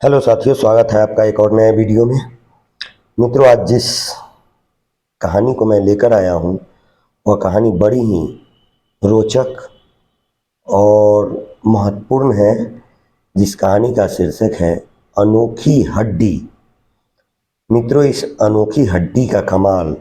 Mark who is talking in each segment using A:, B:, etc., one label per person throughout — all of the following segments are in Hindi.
A: हेलो साथियों, स्वागत है आपका एक और नए वीडियो में। मित्रों, आज जिस कहानी को मैं लेकर आया हूँ वह कहानी बड़ी ही रोचक और महत्वपूर्ण है। जिस कहानी का शीर्षक है अनोखी हड्डी। मित्रों, इस अनोखी हड्डी का कमाल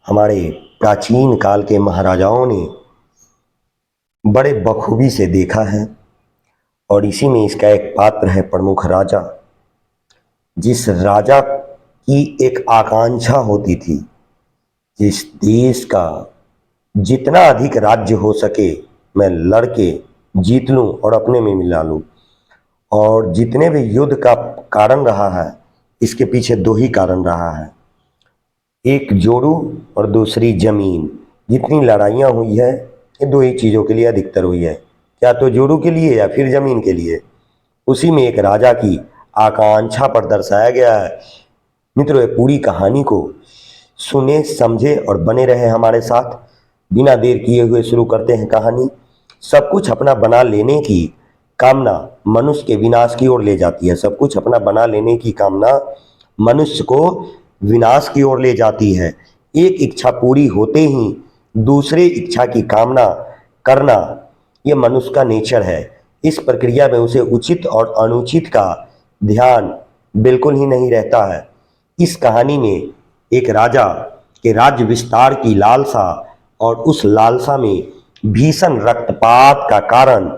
A: हमारे प्राचीन काल के महाराजाओं ने बड़े बखूबी से देखा है और इसी में इसका एक पात्र है प्रमुख राजा। जिस राजा की एक आकांक्षा होती थी, जिस देश का जितना अधिक राज्य हो सके मैं लड़के जीत लूं और अपने में मिला लूं। और जितने भी युद्ध का कारण रहा है, इसके पीछे दो ही कारण रहा है, एक जोड़ू और दूसरी जमीन। जितनी लड़ाइयाँ हुई है ये दो ही चीज़ों के लिए अधिकतर हुई है, क्या तो जोड़ू के लिए या फिर जमीन के लिए। उसी में एक राजा की आकांक्षा पर दर्शाया गया है। मित्रों, ये पूरी कहानी को सुने, समझे और बने रहे हमारे साथ। बिना देर किए हुए शुरू करते हैं कहानी। सब कुछ अपना बना लेने की कामना मनुष्य के विनाश की ओर ले जाती है। सब कुछ अपना बना लेने की कामना मनुष्य को विनाश की ओर ले जाती है। एक इच्छा पूरी होते ही दूसरे इच्छा की कामना करना ये मनुष्य का नेचर है। इस प्रक्रिया में उसे उचित और अनुचित का ध्यान बिल्कुल ही नहीं रहता है। इस कहानी में एक राजा के राज्य विस्तार की लालसा और उस लालसा में भीषण रक्तपात का कारण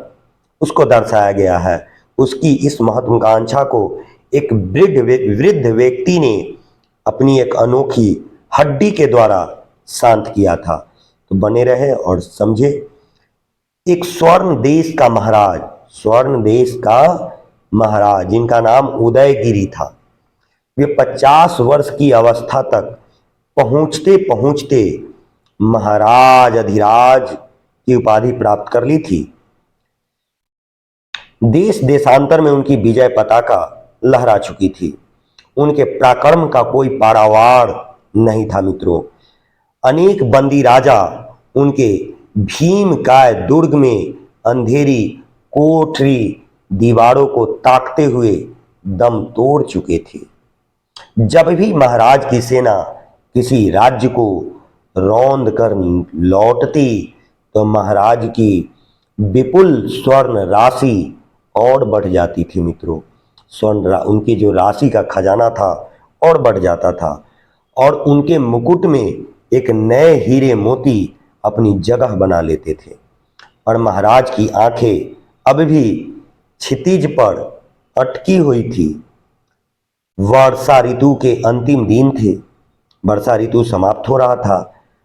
A: उसको दर्शाया गया है। उसकी इस महत्वाकांक्षा को एक वृद्ध व्यक्ति ने अपनी एक अनोखी हड्डी के द्वारा शांत किया था। तो बने रहे और समझे। एक स्वर्ण देश का महाराज जिनका नाम उदयगिरी था, वे 50 वर्ष की अवस्था तक पहुंचते पहुंचते महाराज अधिराज की उपाधि प्राप्त कर ली थी। देश देशांतर में उनकी विजय पताका लहरा चुकी थी। उनके पराक्रम का कोई पारावार नहीं था। मित्रों, अनेक बंदी राजा उनके भीमकाय दुर्ग में अंधेरी कोठरी दीवारों को ताकते हुए दम तोड़ चुके थे। जब भी महाराज की सेना किसी राज्य को रौंद कर लौटती तो महाराज की विपुल स्वर्ण राशि और बढ़ जाती थी। मित्रों, उनकी जो राशि का खजाना था और बढ़ जाता था और उनके मुकुट में एक नए हीरे मोती अपनी जगह बना लेते थे। और महाराज की आंखें अब भी क्षितिज पर अटकी हुई थी। वर्षा ऋतु के अंतिम दिन थे। वर्षा ऋतु समाप्त हो रहा था।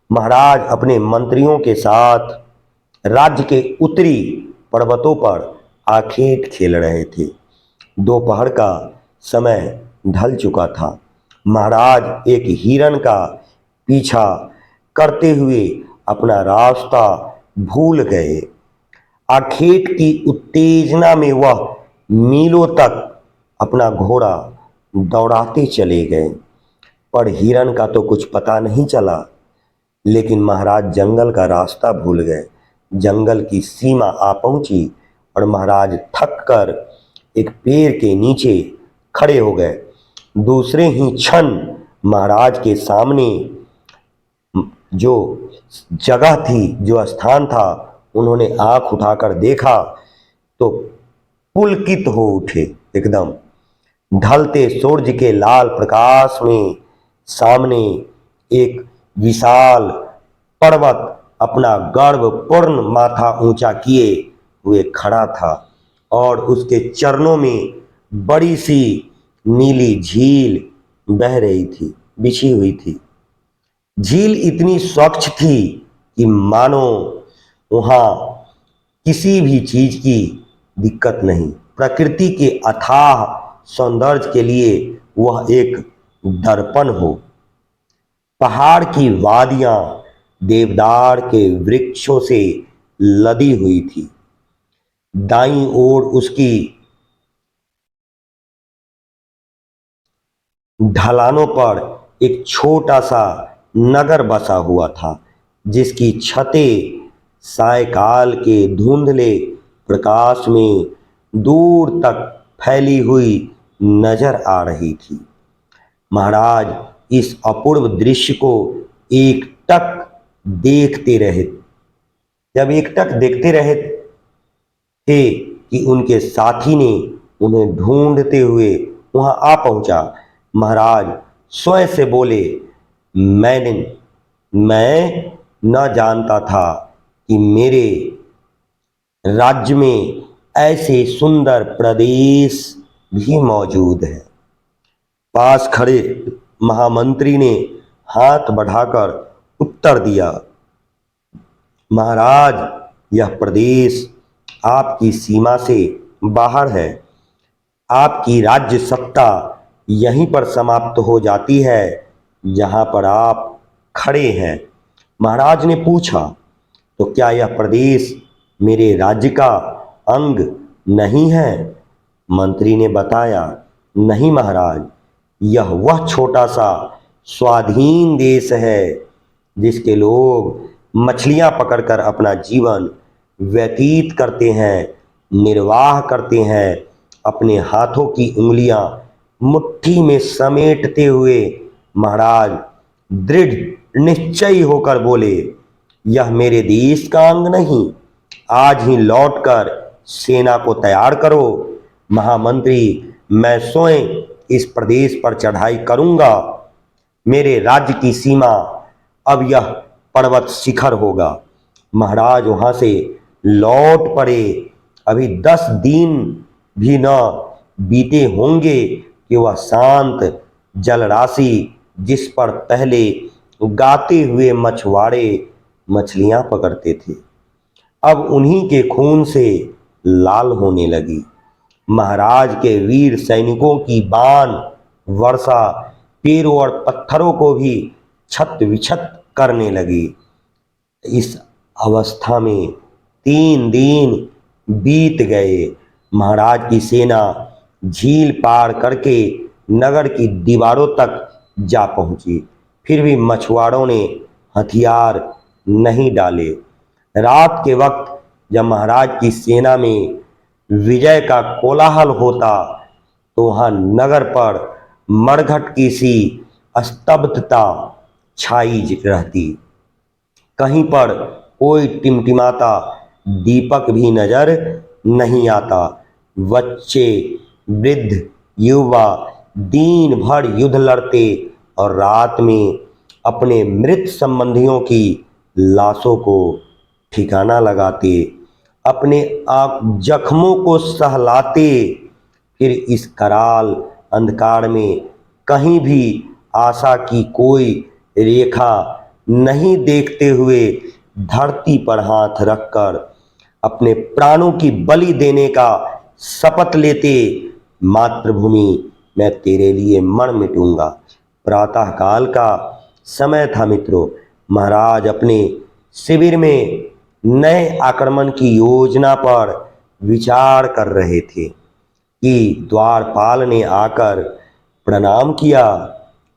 A: महाराज अपने मंत्रियों के साथ राज्य के उत्तरी पर्वतों पर आखेट खेल रहे थे। दोपहर का समय ढल चुका था। महाराज एक हिरण का पीछा करते हुए अपना रास्ता भूल गए। आखेट की उत्तेजना में वह मीलों तक अपना घोड़ा दौड़ाते चले गए, पर हिरण का तो कुछ पता नहीं चला। लेकिन महाराज जंगल का रास्ता भूल गए। जंगल की सीमा आ पहुंची और महाराज थक कर एक पेड़ के नीचे खड़े हो गए। दूसरे ही क्षण महाराज के सामने जो जगह थी, जो स्थान था, उन्होंने आंख उठाकर देखा तो पुलकित हो उठे। एकदम ढलते सूरज के लाल प्रकाश में सामने एक विशाल पर्वत अपना गर्वपूर्ण माथा ऊंचा किए हुए खड़ा था और उसके चरणों में बड़ी सी नीली झील बह रही थी, बिछी हुई थी। झील इतनी स्वच्छ थी कि मानो वहां किसी भी चीज की दिक्कत नहीं। प्रकृति के अथाह सौंदर्य के लिए वह एक दर्पण हो। पहाड़ की वादियां देवदार के वृक्षों से लदी हुई थी। दाईं ओर उसकी ढलानों पर एक छोटा सा नगर बसा हुआ था, जिसकी छतें सायकाल के धुंधले प्रकाश में दूर तक फैली हुई नजर आ रही थी। महाराज इस अपूर्व दृश्य को एकटक देखते रहे। जब एकटक देखते रहे थे कि उनके साथी ने उन्हें ढूंढते हुए वहां आ पहुंचा। महाराज स्वयं से बोले, मैं न जानता था कि मेरे राज्य में ऐसे सुंदर प्रदेश भी मौजूद है। पास खड़े महामंत्री ने हाथ बढ़ाकर उत्तर दिया, महाराज यह प्रदेश आपकी सीमा से बाहर है। आपकी राज्य सत्ता यहीं पर समाप्त हो जाती है जहां पर आप खड़े हैं। महाराज ने पूछा, तो क्या यह प्रदेश मेरे राज्य का अंग नहीं है? मंत्री ने बताया, नहीं महाराज, यह वह छोटा सा स्वाधीन देश है जिसके लोग मछलियां पकड़कर अपना जीवन व्यतीत करते हैं, निर्वाह करते हैं। अपने हाथों की उंगलियां मुट्ठी में समेटते हुए महाराज दृढ़ निश्चयी होकर बोले, यह मेरे देश का अंग नहीं। आज ही लौटकर सेना को तैयार करो। महामंत्री, मैं स्वयं इस प्रदेश पर चढ़ाई करूंगा। मेरे राज्य की सीमा अब यह पर्वत शिखर होगा। महाराज वहां से लौट पड़े। अभी 10 दिन भी न बीते होंगे कि वह शांत जलराशि जिस पर पहले गाते हुए मछुआरे मछलियां पकड़ते थे, अब उन्हीं के खून से लाल होने लगी। महाराज के वीर सैनिकों की बाण वर्षा पेड़ों और पत्थरों को भी छत विछत करने लगी। इस अवस्था में 3 दिन बीत गए। महाराज की सेना झील पार करके नगर की दीवारों तक जा पहुंची, फिर भी मछुआरों ने हथियार नहीं डाले। रात के वक्त जब महाराज की सेना में विजय का कोलाहल होता तो वहां नगर पर मरघट की सी स्तब्धता छाई रहती। कहीं पर कोई टिमटिमाता दीपक भी नजर नहीं आता। बच्चे, वृद्ध, युवा दिन भर युद्ध लड़ते और रात में अपने मृत संबंधियों की लाशों को ठिकाना लगाते, अपने जख्मों को सहलाते। फिर इस कराल अंधकार में कहीं भी आशा की कोई रेखा नहीं देखते हुए धरती पर हाथ रखकर अपने प्राणों की बलि देने का शपथ लेते, मातृभूमि मैं तेरे लिए मर मिटूंगा। प्रातः काल का समय था मित्रों। महाराज अपने शिविर में नए आक्रमण की योजना पर विचार कर रहे थे कि द्वारपाल ने आकर प्रणाम किया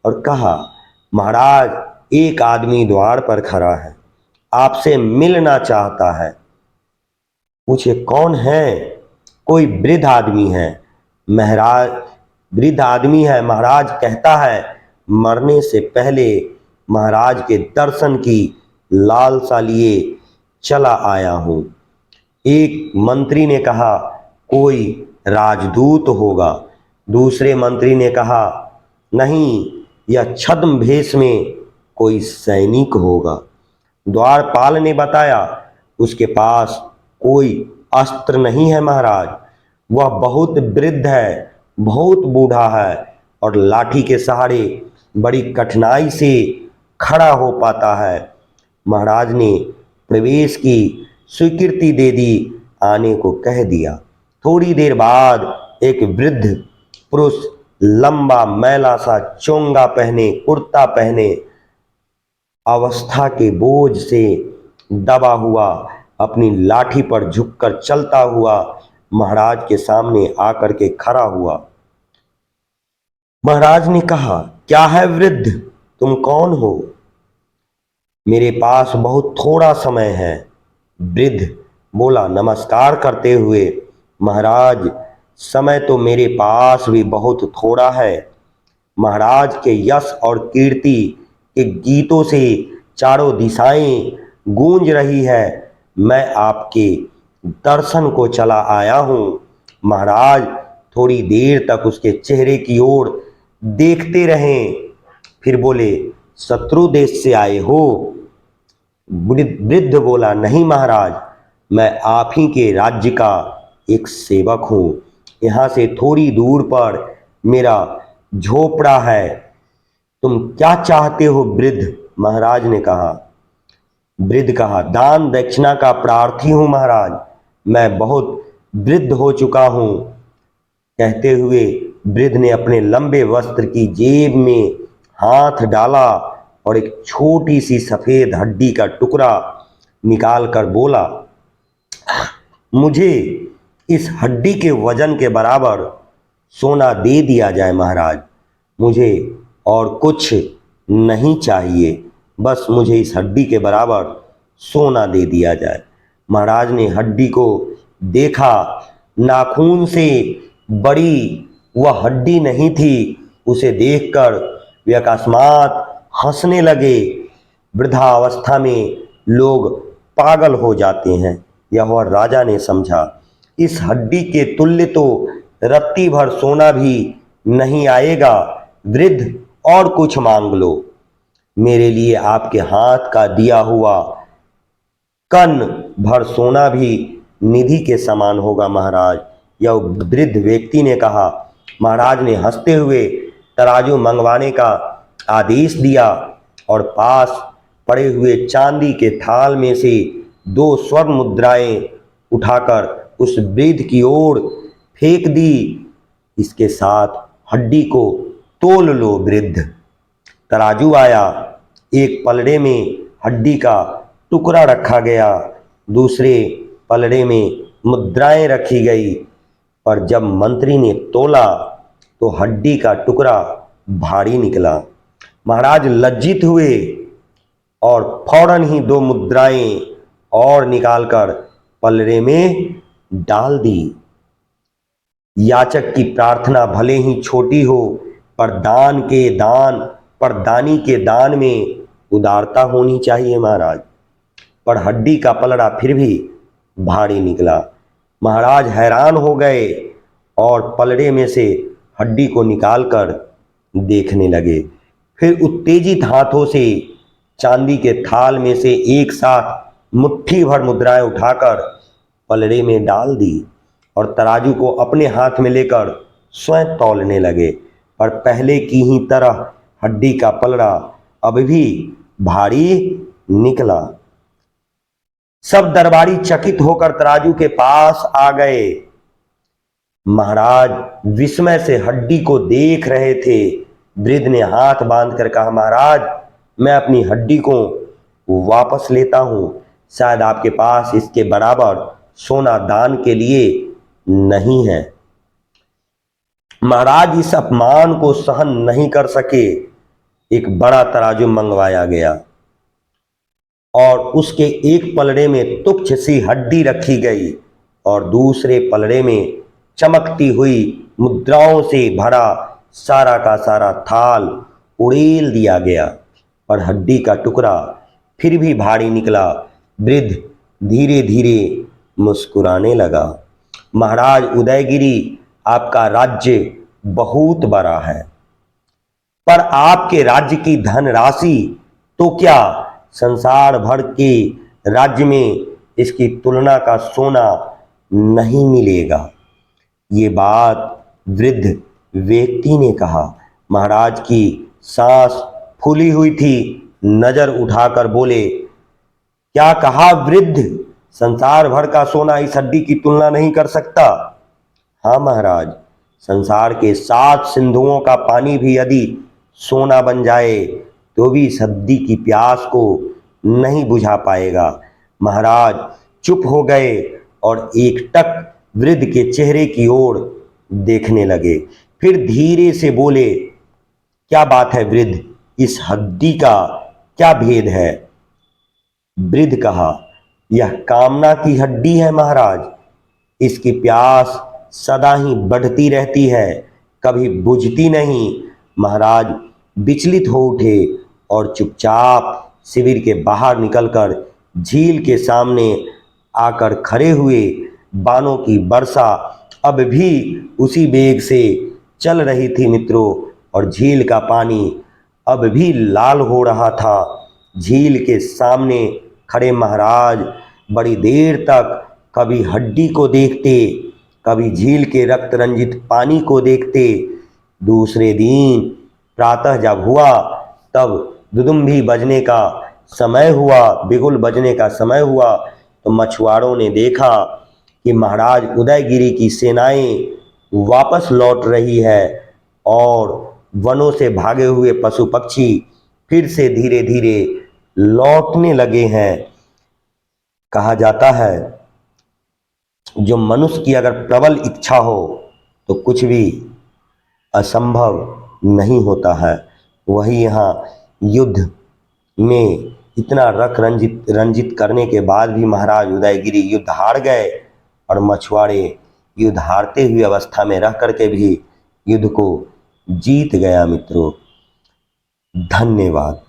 A: और कहा, महाराज एक आदमी द्वार पर खड़ा है, आपसे मिलना चाहता है। पूछे, कौन है? कोई वृद्ध आदमी है महाराज। वृद्ध आदमी है, महाराज कहता है मरने से पहले महाराज के दर्शन की लालसा लिए चला आया हूं। एक मंत्री ने कहा, कोई राजदूत होगा। दूसरे मंत्री ने कहा, नहीं, यह छद्म भेष में कोई सैनिक होगा। द्वारपाल ने बताया, उसके पास कोई अस्त्र नहीं है महाराज। वह बहुत वृद्ध है, बहुत बूढ़ा है और लाठी के सहारे बड़ी कठिनाई से खड़ा हो पाता है। महाराज ने प्रवेश की स्वीकृति दे दी, आने को कह दिया। थोड़ी देर बाद एक वृद्ध पुरुष लंबा मैला सा चोंगा पहने, कुर्ता पहने, अवस्था के बोझ से दबा हुआ, अपनी लाठी पर झुककर चलता हुआ महाराज के सामने आकर के खड़ा हुआ। महाराज ने कहा, क्या है वृद्ध, तुम कौन हो? मेरे पास बहुत थोड़ा समय है। वृद्ध बोला नमस्कार करते हुए, महाराज समय तो मेरे पास भी बहुत थोड़ा है। महाराज के यश और कीर्ति के गीतों से चारों दिशाएं गूंज रही है। मैं आपके दर्शन को चला आया हूँ। महाराज थोड़ी देर तक उसके चेहरे की ओर देखते रहे, फिर बोले, शत्रु देश से आए हो? वृद्ध बोला, नहीं महाराज, मैं आप ही के राज्य का एक सेवक हूँ। यहाँ से थोड़ी दूर पर मेरा झोपड़ा है। तुम क्या चाहते हो वृद्ध? महाराज ने कहा। वृद्ध कहा, दान दक्षिणा का प्रार्थी हूँ महाराज, मैं बहुत वृद्ध हो चुका हूँ। कहते हुए वृद्ध ने अपने लंबे वस्त्र की जेब में हाथ डाला और एक छोटी सी सफेद हड्डी का टुकड़ा निकालकर बोला, मुझे इस हड्डी के वजन के बराबर सोना दे दिया जाए महाराज। मुझे और कुछ नहीं चाहिए, बस मुझे इस हड्डी के बराबर सोना दे दिया जाए। महाराज ने हड्डी को देखा। नाखून से बड़ी वह हड्डी नहीं थी। उसे देखकर वे अकस्मात हंसने लगे। वृद्धावस्था में लोग पागल हो जाते हैं, यह वह राजा ने समझा। इस हड्डी के तुल्य तो रत्ती भर सोना भी नहीं आएगा। वृद्ध, और कुछ मांग लो। मेरे लिए आपके हाथ का दिया हुआ कन भर सोना भी निधि के समान होगा महाराज, यह वृद्ध व्यक्ति ने कहा। महाराज ने हंसते हुए तराजू मंगवाने का आदेश दिया और पास पड़े हुए चांदी के थाल में से 2 स्वर्ण मुद्राएं उठाकर उस वृद्ध की ओर फेंक दी। इसके साथ हड्डी को तोल लो वृद्ध। तराजू आया। एक पलड़े में हड्डी का टुकड़ा रखा गया, दूसरे पलड़े में मुद्राएं रखी गई। पर जब मंत्री ने तोला तो हड्डी का टुकड़ा भारी निकला। महाराज लज्जित हुए और फौरन ही 2 मुद्राएं और निकालकर पलड़े में डाल दी। याचक की प्रार्थना भले ही छोटी हो, पर दानी के दान में उदारता होनी चाहिए महाराज। पर हड्डी का पलड़ा फिर भी भारी निकला। महाराज हैरान हो गए और पलड़े में से हड्डी को निकालकर देखने लगे। फिर उत्तेजित हाथों से चांदी के थाल में से एक साथ मुट्ठी भर मुद्राएं उठाकर पलड़े में डाल दी और तराजू को अपने हाथ में लेकर स्वयं तौलने लगे। पर पहले की ही तरह हड्डी का पलड़ा अब भी भारी निकला। सब दरबारी चकित होकर तराजू के पास आ गए। महाराज विस्मय से हड्डी को देख रहे थे। वृद्ध ने हाथ बांधकर कहा, महाराज, मैं अपनी हड्डी को वापस लेता हूं। शायद आपके पास इसके बराबर सोना दान के लिए नहीं है। महाराज इस अपमान को सहन नहीं कर सके। एक बड़ा तराजू मंगवाया गया और उसके एक पलड़े में तुच्छ सी हड्डी रखी गई और दूसरे पलड़े में चमकती हुई मुद्राओं से भरा सारा का सारा थाल उड़ेल दिया गया। पर हड्डी का टुकड़ा फिर भी भारी निकला। वृद्ध धीरे धीरे मुस्कुराने लगा। महाराज उदयगिरी, आपका राज्य बहुत बड़ा है, पर आपके राज्य की धनराशि तो क्या संसार भर के राज्य में इसकी तुलना का सोना नहीं मिलेगा। ये बात वृद्ध व्यक्ति ने कहा। महाराज की सांस फूली हुई थी। नजर उठाकर बोले, क्या कहा वृद्ध? संसार भर का सोना इस हड्डी की तुलना नहीं कर सकता? हाँ महाराज, संसार के 7 सिंधुओं का पानी भी यदि सोना बन जाए तो भी इस हड्डी की प्यास को नहीं बुझा पाएगा। महाराज चुप हो गए और एकटक वृद्ध के चेहरे की ओर देखने लगे। फिर धीरे से बोले, क्या बात है वृद्ध, इस हड्डी का क्या भेद है? वृद्ध कहा, यह कामना की हड्डी है महाराज। इसकी प्यास सदा ही बढ़ती रहती है, कभी बुझती नहीं। महाराज विचलित हो उठे और चुपचाप शिविर के बाहर निकलकर झील के सामने आकर खड़े हुए। बाणों की वर्षा अब भी उसी वेग से चल रही थी मित्रों, और झील का पानी अब भी लाल हो रहा था। झील के सामने खड़े महाराज बड़ी देर तक कभी हड्डी को देखते, कभी झील के रक्त रंजित पानी को देखते। दूसरे दिन प्रातः जब हुआ, तब दुदुम्भी बजने का समय हुआ, बिगुल बजने का समय हुआ, तो मछुआरों ने देखा कि महाराज उदयगिरी की सेनाएं वापस लौट रही है और वनों से भागे हुए पशु पक्षी फिर से धीरे धीरे लौटने लगे हैं। कहा जाता है जो मनुष्य की अगर प्रबल इच्छा हो तो कुछ भी असंभव नहीं होता है। वही यहाँ युद्ध में इतना रक्त रंजित करने के बाद भी महाराज उदयगिरी युद्ध हार गए, और मछुआरे युद्ध हारते हुए अवस्था में रह करके भी युद्ध को जीत गया मित्रों। धन्यवाद।